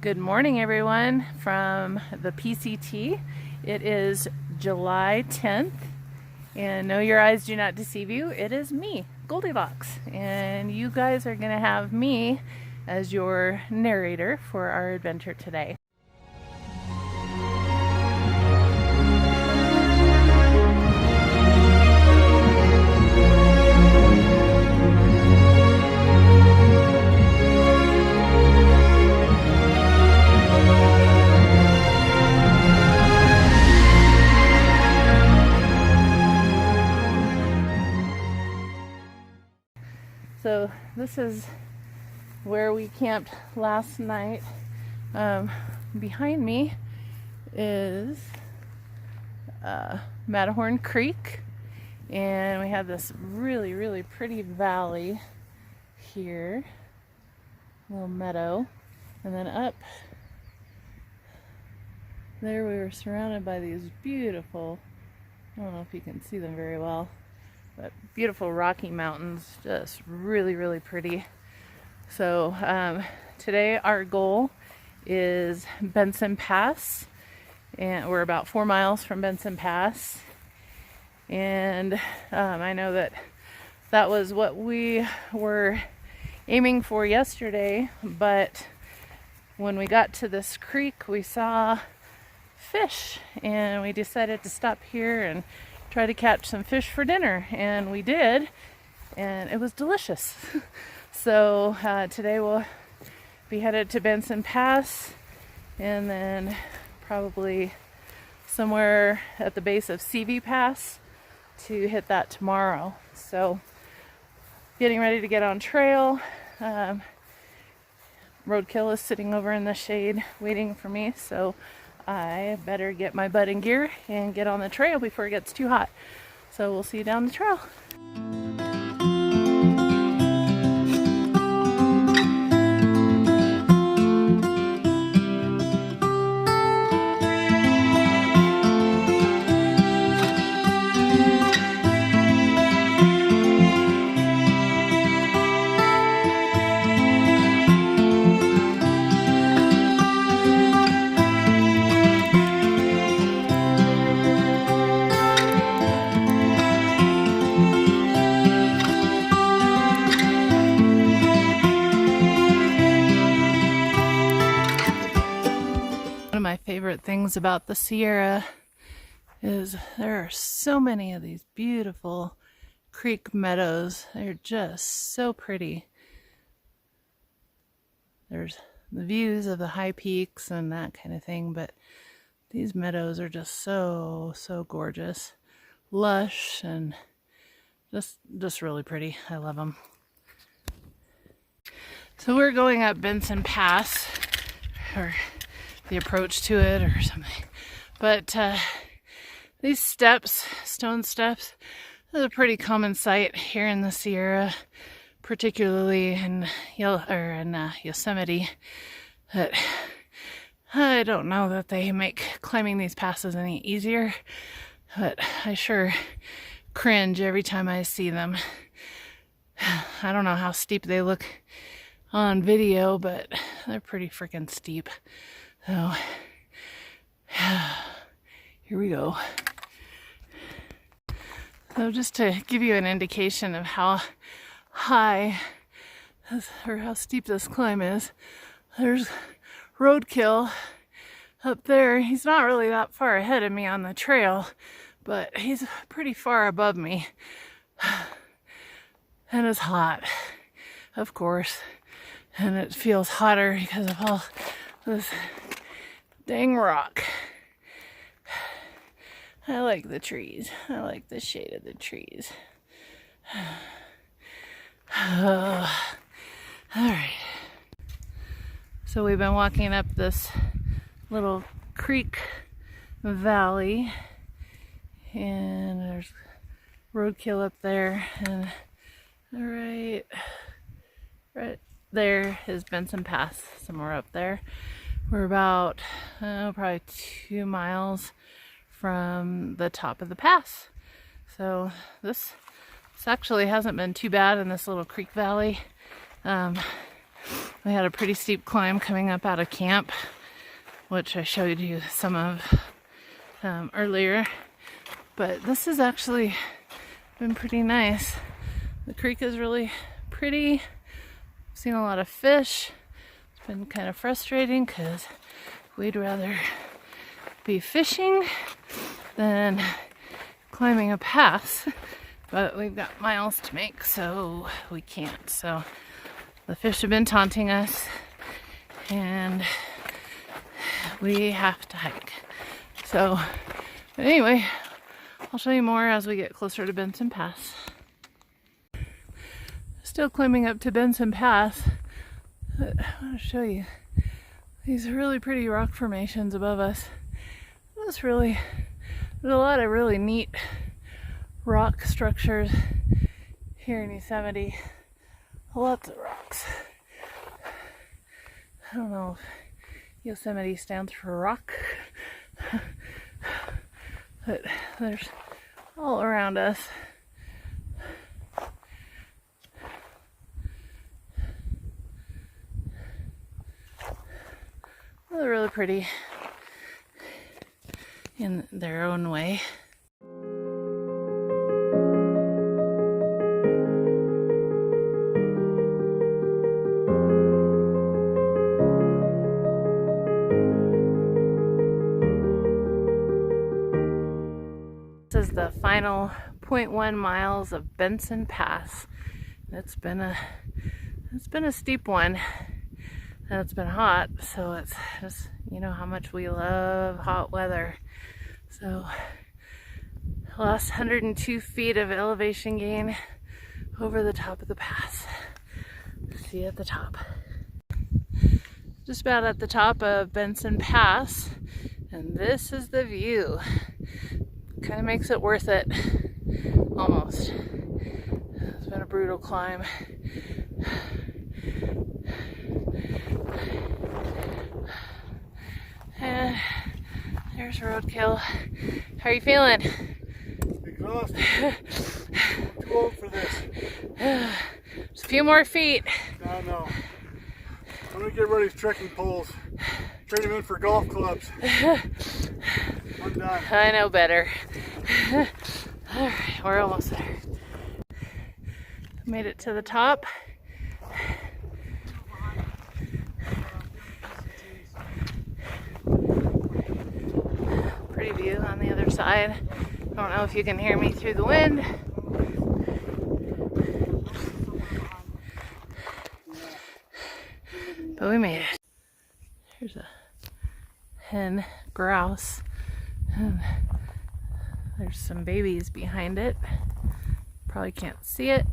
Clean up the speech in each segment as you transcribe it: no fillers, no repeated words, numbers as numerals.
Good morning, everyone, from the PCT. It is July 10th, and no, your eyes do not deceive you. It is me, Goldilocks, and you guys are going to have me as your narrator for our adventure today. So this is where we camped last night. Behind me is Matterhorn Creek, and we have this really pretty valley here, little meadow, and then up there we were surrounded by these beautiful, I don't know if you can see them very well, but beautiful rocky mountains, just really pretty. So today our goal is Benson Pass, and we're about 4 miles from Benson Pass, and I know that was what we were aiming for yesterday, but when we got to this creek we saw fish, and we decided to stop here and try to catch some fish for dinner, and we did, and it was delicious. So today we'll be headed to Benson Pass, and then probably somewhere at the base of CV Pass to hit that tomorrow. So getting ready to get on trail. Roadkill is sitting over in the shade waiting for me, so I better get my butt in gear and get on the trail before it gets too hot. So we'll see you down the trail. One of my favorite things about the Sierra is there are so many of these beautiful creek meadows. They're just so pretty. There's the views of the high peaks and that kind of thing, but these meadows are just so gorgeous, lush, and just really pretty. I love them. So we're going up Benson Pass, or the approach to it or something, but these steps, stone steps, is a pretty common sight here in the Sierra, particularly in Yosemite. But I don't know that they make climbing these passes any easier, but I sure cringe every time I see them. I don't know how steep they look on video, but they're pretty freaking steep. So here we go. So just to give you an indication of how high or how steep this climb is, there's Roadkill up there. He's not really that far ahead of me on the trail, but he's pretty far above me. And it's hot, of course, and it feels hotter because of all this dang rock. I like the trees. I like the shade of the trees. All right. So we've been walking up this little creek valley, and there's Roadkill up there, and right there is Benson Pass, somewhere up there. We're about probably 2 miles from the top of the pass. So this actually hasn't been too bad in this little creek valley. We had a pretty steep climb coming up out of camp, which I showed you some of earlier. But this has actually been pretty nice. The creek is really pretty. I've seen a lot of fish. It's been kind of frustrating because we'd rather be fishing than climbing a pass, but we've got miles to make, so we can't. So the fish have been taunting us, and we have to hike. So, but anyway, I'll show you more as we get closer to Benson Pass. Still climbing up to Benson Pass, but I want to show you these really pretty rock formations above us. There's a lot of really neat rock structures here in Yosemite. Lots of rocks. I don't know if Yosemite stands for rock, but there's all around us. They're really pretty in their own way. This is the final 0.1 miles of Benson Pass. It's been a steep one, and it's been hot, so it's just, you know how much we love hot weather. So lost 102 feet of elevation gain over the top of the pass. See at the top. Just about at the top of Benson Pass, and this is the view. Kind of makes it worth it, almost. It's been a brutal climb. And there's Roadkill. How are you feeling? Exhausted. I'm too old for this. Just a few more feet. No. I'm gonna get rid of these trekking poles. Trade them in for golf clubs. I'm done. I know better. Alright, we're almost there. Made it to the top. Pretty view on the other side. I don't know if you can hear me through the wind. But we made it. Here's a hen grouse. And there's some babies behind it. Probably can't see it.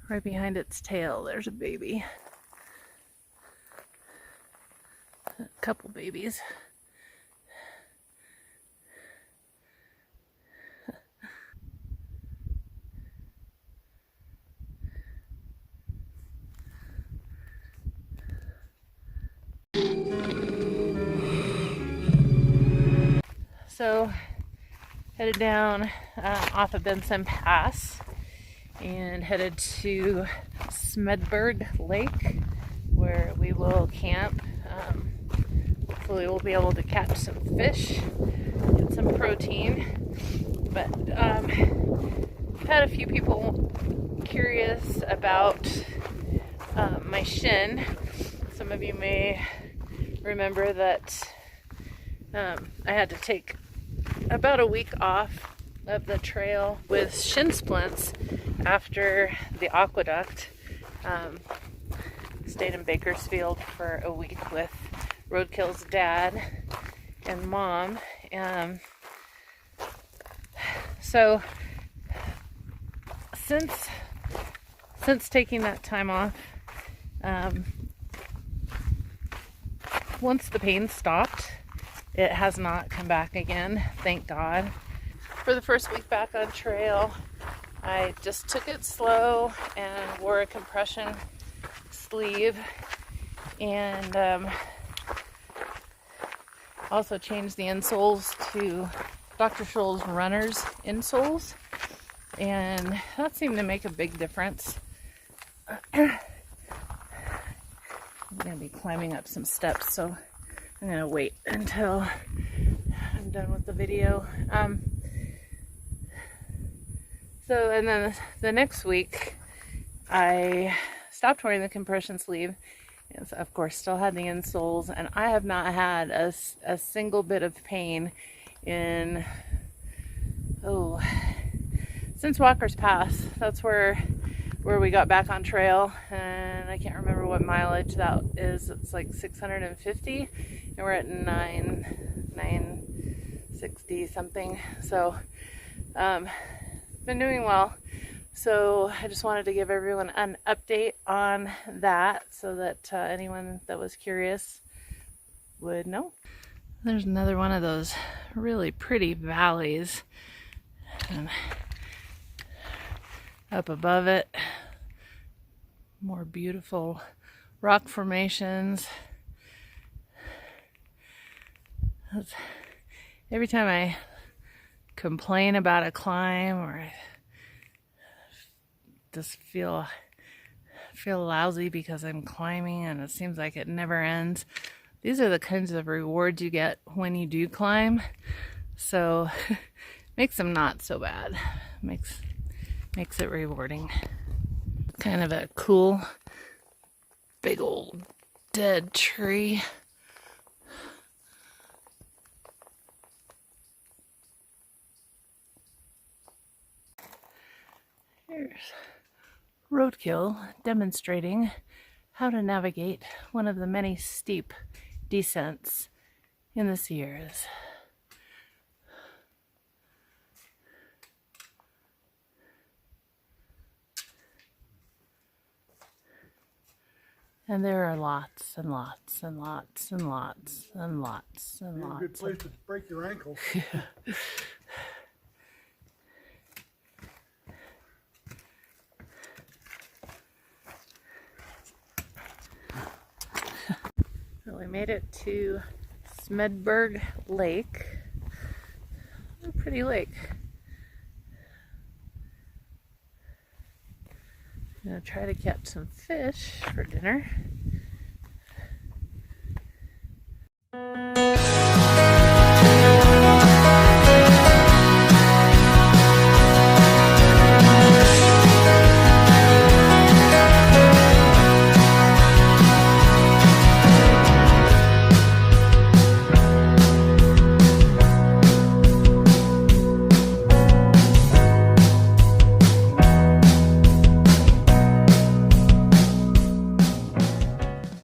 Right behind its tail, there's a baby. A couple babies. So, headed down off of Benson Pass and headed to Smedberg Lake, where we will camp. Hopefully we'll be able to catch some fish, get some protein. But I've had a few people curious about my shin. Some of you may remember that I had to take about a week off of the trail with shin splints after the aqueduct. Stayed in Bakersfield for a week with Roadkill's dad and mom. So since taking that time off, once the pain stopped, it has not come back again, thank God. For the first week back on trail, I just took it slow and wore a compression sleeve, and also changed the insoles to Dr. Scholl's Runners insoles. and that seemed to make a big difference. I'm going to be climbing up some steps, so I'm going to wait until I'm done with the video. So, and then the next week, I stopped wearing the compression sleeve. And so, of course, still had the insoles, and I have not had a single bit of pain in, since Walker's Pass. That's where we got back on trail, and I can't remember what mileage that is. It's like 650, and we're at 960 something. So, been doing well. So I just wanted to give everyone an update on that, so that anyone that was curious would know. There's another one of those really pretty valleys, and up above it, more beautiful rock formations. Every time I complain about a climb, or I just feel lousy because I'm climbing and it seems like it never ends, these are the kinds of rewards you get when you do climb. So makes them not so bad. Makes it rewarding. Kind of a cool big old dead tree. Here's Roadkill demonstrating how to navigate one of the many steep descents in the Sierras. And there are lots and lots and lots and lots and lots and lots. A good place to break your ankles. So we made it to Smedberg Lake. A pretty lake. I'm gonna try to catch some fish for dinner.